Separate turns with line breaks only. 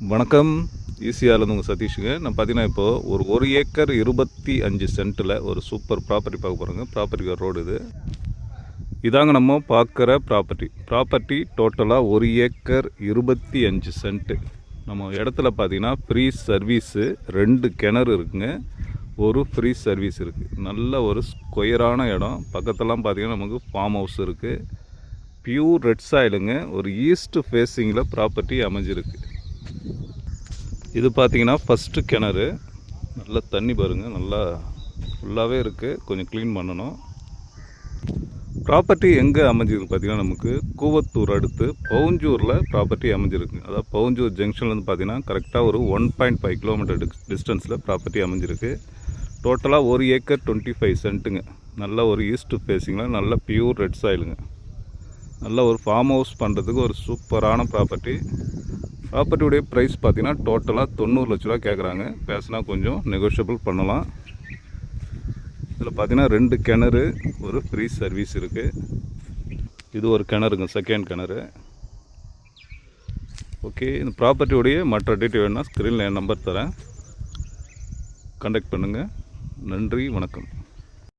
வணக்கம். ஈசிஆர்லேருந்து உங்கள் சதீஷுங்க. நான் பார்த்தீங்கன்னா இப்போது ஒரு ஏக்கர் 25 சென்ட்டில் ஒரு சூப்பர் ப்ராப்பர்ட்டி பார்க்க போகிறோங்க. ப்ராப்பர்ட்டி ரோடு இதாங்க நம்ம பார்க்குற ப்ராப்பர்ட்டி டோட்டலாக 1 ஏக்கர் 25 சென்ட்டு. நம்ம இடத்துல பார்த்தீங்கன்னா ஃப்ரீ சர்வீஸு 2 கிணறு இருக்குங்க. ஒரு ஃப்ரீ சர்வீஸ் இருக்குது. நல்ல ஒரு ஸ்கொயரான இடம். பக்கத்தெல்லாம் பார்த்தீங்கன்னா நமக்கு ஃபார்ம் ஹவுஸ் இருக்குது. பியூர் ரெட் சாயிலுங்க. ஒரு ஈஸ்ட் ஃபேஸிங்கில் ப்ராப்பர்ட்டி அமைஞ்சிருக்கு. இது பார்த்தீங்கன்னா ஃபஸ்ட்டு கிணறு. நல்லா தண்ணி பாருங்கள், நல்லா ஃபுல்லாகவே இருக்குது. கொஞ்சம் க்ளீன் பண்ணணும். ப்ராப்பர்ட்டி எங்கே அமைஞ்சிருக்கு பார்த்தீங்கன்னா நமக்கு கூவத்தூர் அடுத்து பவுஞ்சூரில் ப்ராப்பர்ட்டி அமைஞ்சிருக்கு. அதாவது பவுஞ்சூர் ஜங்ஷன்லேருந்து பார்த்தீங்கன்னா கரெக்டாக ஒரு 1.5 கிலோமீட்டர் டிஸ்டன்ஸில் ப்ராப்பர்ட்டி அமைஞ்சிருக்கு. டோட்டலாக 1 ஏக்கர் 25 சென்ட்டுங்க. நல்ல ஒரு ஈஸ்ட் ஃபேஸிங்கில் நல்ல பியூர் ரெட் சாயிலுங்க. நல்ல ஒரு ஃபார்ம் ஹவுஸ் பண்ணுறதுக்கு ஒரு சூப்பரான ப்ராப்பர்ட்டியுடைய ப்ரைஸ் பார்த்தீங்கன்னா டோட்டலாக 90 லட்ச ரூபா கேட்குறாங்க. பேசினா கொஞ்சம் நெகோஷியபிள் பண்ணலாம். இதில் பார்த்தீங்கன்னா 2 கிணறு, ஒரு ஃப்ரீ சர்வீஸ் இருக்குது. இது ஒரு கிணறுங்க, செகண்ட் கிணறு. ஓகே, இந்த ப்ராப்பர்ட்டியுடைய மற்ற டீட்டெயில் வேணுன்னா ஸ்க்ரீனில் என் நம்பர் தரேன், கான்டாக்ட் பண்ணுங்கள். நன்றி, வணக்கம்.